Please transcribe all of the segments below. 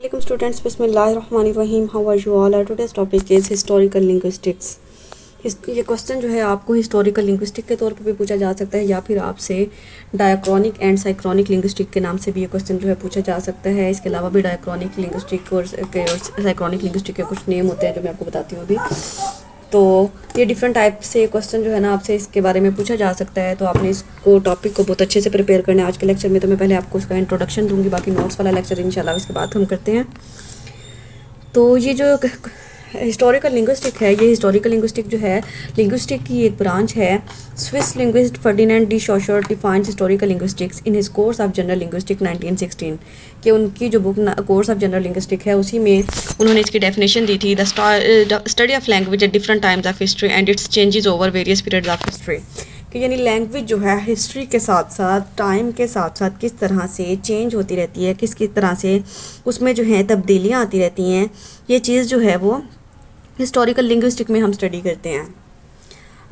Welcome students, Bismillahirrahmanirrahim. How are you all? Our today's topic is historical linguistics. ये question जो है आपको historical linguistic के तौर पर भी पूछा जा सकता है या फिर आपसे डायक्रॉनिक एंड साइक्रोनिक लिंग्विस्टिक के नाम से भी ये क्वेश्चन जो है पूछा जा सकता है। इसके अलावा भी डायक्रॉनिक लिंग्विस्टिक और साइक्रोनिक लिंग्विस्टिक के कुछ नेम होते हैं जो मैं आपको बताती हूँ अभी। तो ये डिफरेंट टाइप से क्वेश्चन जो है ना आपसे इसके बारे में पूछा जा सकता है, तो आपने इसको टॉपिक को बहुत अच्छे से प्रिपेयर करना है। आज के लेक्चर में तो मैं पहले आपको उसका इंट्रोडक्शन दूंगी, बाकी नोट्स वाला लेक्चर इंशाल्लाह इसके बाद हम करते हैं। तो ये जो हिस्टोरिकल लिंग्विस्टिक है, ये हिस्टोरिकल लिंग्विस्टिक जो है लिंग्विस्टिक की एक ब्रांच है। Swiss linguist Ferdinand de Saussure defines historical linguistics in his course of general linguistic 1916 कि उनकी जो book course of general linguistic है उसी में उन्होंने इसकी डेफिनेशन दी थी, the study of language at different times of history and its changes over various periods of history. कि यानी लैंग्वेज जो है हिस्ट्री के साथ साथ टाइम के साथ साथ किस तरह से चेंज होती रहती है, किस तरह से उसमें जो है तब्दीलियाँ आती रहती हैं, ये चीज़ जो है वो हिस्टोरिकल लिंग्विस्टिक में हम स्टडी करते हैं।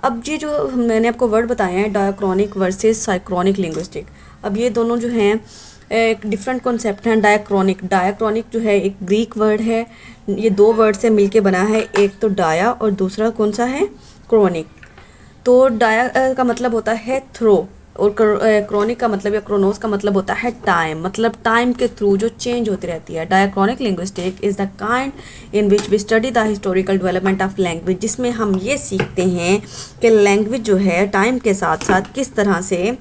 अब ये जो मैंने आपको वर्ड बताए हैं डायक्रॉनिक वर्सेस साइक्रोनिक लिंग्विस्टिक, अब ये दोनों जो हैं एक डिफरेंट कॉन्सेप्ट हैं। डायक्रॉनिक जो है एक ग्रीक वर्ड है, ये दो वर्ड से मिलके बना है, एक तो डाया और दूसरा कौन सा है क्रोनिक। तो डाया का मतलब होता है थ्रो और क्रोनिक का मतलब या क्रोनोस का मतलब होता है टाइम, मतलब टाइम के थ्रू जो चेंज होती रहती है। Diachronic linguistic is the kind in which we study the historical development of language, जिसमें हम ये सीखते हैं कि लैंग्वेज जो है टाइम के साथ साथ किस तरह से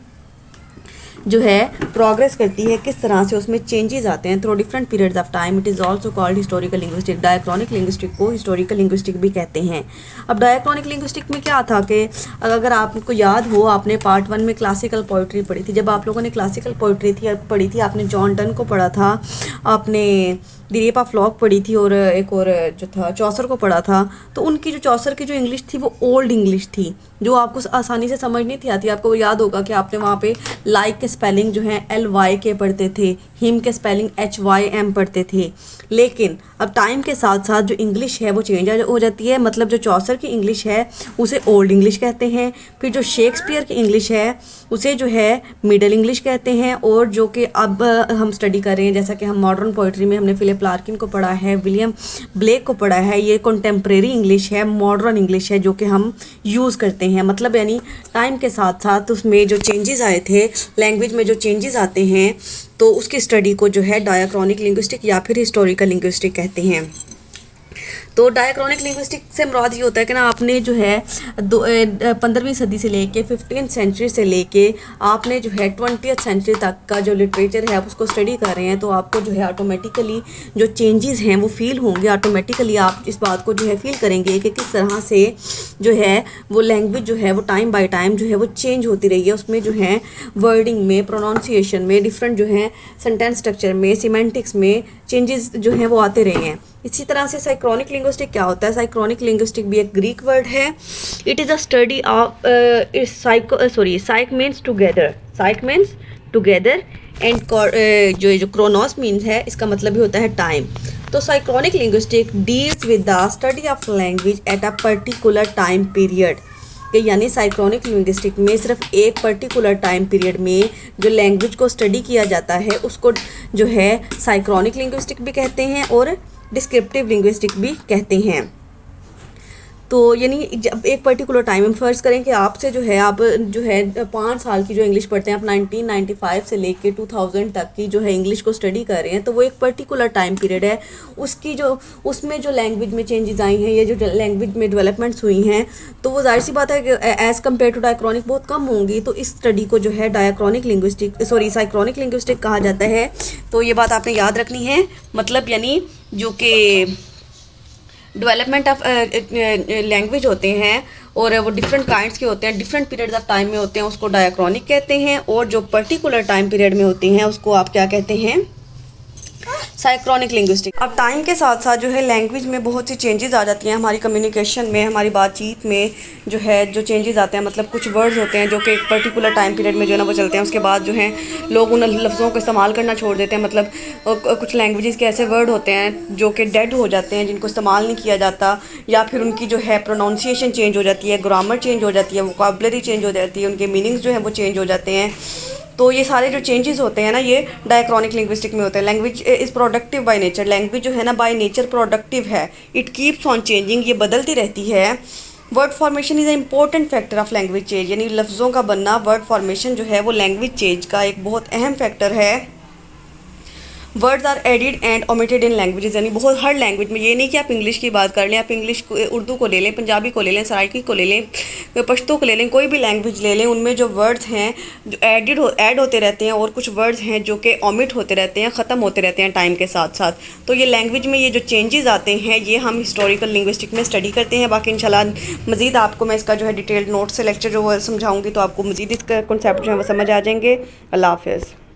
जो है प्रोग्रेस करती है, किस तरह से उसमें चेंजेस आते हैं through different periods of time. It is also called historical linguistic. Diachronic linguistic को हिस्टोरिकल लिंग्विस्टिक भी कहते हैं। अब डायक्रॉनिक लिंग्विस्टिक में क्या था कि अगर आपको याद हो, आपने पार्ट 1 में क्लासिकल पोइट्री पढ़ी थी। जब आप लोगों ने क्लासिकल पोइट्री पढ़ी थी, आपने जॉन डन को पढ़ा था, आपने द रेप ऑफ लॉक पढ़ी थी और एक और जो था चौसर को पढ़ा था। तो उनकी जो चौसर की जो इंग्लिश थी वो ओल्ड इंग्लिश थी, जो आपको आसानी से समझ नहीं थी आती। आपको याद होगा कि आपने वहाँ पे लाइक के स्पेलिंग जो है LY के पढ़ते थे, हिम के स्पेलिंग HYM पढ़ते थे। लेकिन अब टाइम के साथ साथ जो इंग्लिश है वो चेंज हो जाती है, मतलब जो चौसर की इंग्लिश है उसे ओल्ड इंग्लिश कहते हैं, फिर जो शेक्सपियर की इंग्लिश है उसे जो है मिडल इंग्लिश कहते हैं, और जो कि अब हम स्टडी कर रहे हैं जैसा कि हम मॉडर्न पोइट्री में हमने फिलिप लार्किन को पढ़ा है, विलियम ब्लेक को पढ़ा है, ये कंटेम्प्रेरी इंग्लिश है, मॉडर्न इंग्लिश है जो कि हम यूज़ करते हैं। मतलब यानी टाइम के साथ साथ उसमें जो चेंजेस आए थे, लैंग्वेज में जो चेंजेस आते हैं, तो उसकी स्टडी को जो है डायक्रॉनिक लिंग्विस्टिक या फिर हिस्टोरिकल लिंग्विस्टिक कहते हैं। तो डायक्रॉनिक लिंग्विस्टिक से मुराद ये होता है कि ना आपने जो है 15वीं सदी से लेके 15th सेंचुरी से लेके आपने जो है 20th सेंचुरी तक का जो लिटरेचर है आप उसको स्टडी कर रहे हैं, तो आपको जो है ऑटोमेटिकली जो चेंजेस हैं वो फील होंगे। ऑटोमेटिकली आप इस बात को जो है फील करेंगे कि किस तरह से जो है वो लैंग्वेज जो है वो टाइम बाय टाइम जो है वो चेंज होती रही है। उसमें जो है वर्डिंग में, प्रोनाउंसिएशन में, डिफरेंट जो है सेंटेंस स्ट्रक्चर में, सिमेंटिक्स में चेंजेस जो हैं वो आते रहे हैं। इसी तरह से साइक्रोनिक लिंग्विस्टिक क्या होता है? साइक्रोनिक लिंग्विस्टिक भी एक ग्रीक वर्ड है। It is a study of syn means together, syn means together and जो क्रोनोस मीन्स है इसका मतलब ही होता है टाइम। तो synchronic linguistic deals with the study of language at a particular time period, कि यानी साइक्रोनिक लिंग्विस्टिक में सिर्फ एक पर्टिकुलर टाइम पीरियड में जो लैंग्वेज को स्टडी किया जाता है उसको जो है साइक्रोनिक लिंग्विस्टिक भी कहते हैं और डिस्क्रिप्टिव लिंग्विस्टिक भी कहते हैं। तो यानी जब एक पर्टिकुलर टाइम हम फर्ज करें कि आपसे जो है आप जो है 5 साल की जो इंग्लिश पढ़ते हैं, आप 1995 से लेके 2000 तक की जो है इंग्लिश को स्टडी कर रहे हैं, तो वो एक पर्टिकुलर टाइम पीरियड है। उसकी जो उसमें जो लैंग्वेज में चेंजेस आई हैं या जो लैंग्वेज में डेवलपमेंट्स हुई हैं, तो वो जाहिर सी बात है कि एज़ कम्पेयर टू डायक्रॉनिक बहुत कम होंगी। तो इस स्टडी को जो है साइक्रोनिक लिंग्विस्टिक कहा जाता है। तो ये बात आपने याद रखनी है। मतलब यानी जो कि डेवलपमेंट ऑफ लैंग्वेज होते हैं और वो डिफरेंट काइंड्स के होते हैं, डिफरेंट पीरियड्स ऑफ टाइम में होते हैं, उसको डायक्रॉनिक कहते हैं। और जो पर्टिकुलर टाइम पीरियड में होती हैं उसको आप क्या कहते हैं? साइक्रोनिक लिंग्विस्टिक। अब टाइम के साथ साथ जो है लैंग्वेज में बहुत सी चेंजेस आ जाती हैं, हमारी कम्युनिकेशन में, हमारी बातचीत में जो है जो चेंजेस आते हैं। मतलब कुछ वर्ड्स होते हैं जो कि एक पर्टिकुलर टाइम पीरियड में जो है ना वो चलते हैं, उसके बाद जो है लोग उन लफ्ज़ों को इस्तेमाल करना छोड़ देते हैं। मतलब कुछ लैंग्वेजेस के ऐसे वर्ड होते हैं जो कि डेड हो जाते हैं, जिनको इस्तेमाल नहीं किया जाता, या फिर उनकी जो है प्रोनाउंसिएशन चेंज हो जाती है, ग्रामर चेंज हो जाती है, वोकैबुलरी चेंज हो जाती है, उनके मीनिंग्स जो हैं वो चेंज हो जाते हैं। तो ये सारे जो चेंजेस होते हैं ना ये डायक्रॉनिक लिंग्विस्टिक में होते हैं। Language is productive by nature, language जो है ना बाय नेचर प्रोडक्टिव है। इट कीप्स ऑन चेंजिंग, ये बदलती रहती है। Word formation is a important factor of language change, यानी लफ्ज़ों का बनना, वर्ड फॉर्मेशन जो है वो लैंग्वेज चेंज का एक बहुत अहम फैक्टर है। Words are added and omitted in languages, यानी बहुत हर लैंग्वेज में, ये नहीं कि आप इंग्लिश की बात कर लें, आप इंग्लिश उर्दू को ले लें, पंजाबी को ले लें, सराइकी को ले लें, पश्तो को ले लें, कोई भी लैंग्वेज ले लें, उनमें जो वर्ड्स हैं जो ऐड होते रहते हैं और कुछ वर्ड्स हैं जो कि ओमिट होते रहते हैं, ख़त्म होते रहते हैं टाइम के साथ साथ। तो ये लैंग्वेज में ये जो चेंजेस आते हैं ये हम हिस्टोरिकल लिंग्विस्टिक में स्टडी करते हैं। बाकी इंशाल्लाह मज़ीद आपको मैं इसका जो है डिटेल्ड नोट से लेक्चर जो है समझाऊँगी, तो आपको मज़ीद इसका कॉन्सेप्ट जो है वो समझ आ जाएंगे। अल्लाह हाफ़िज़।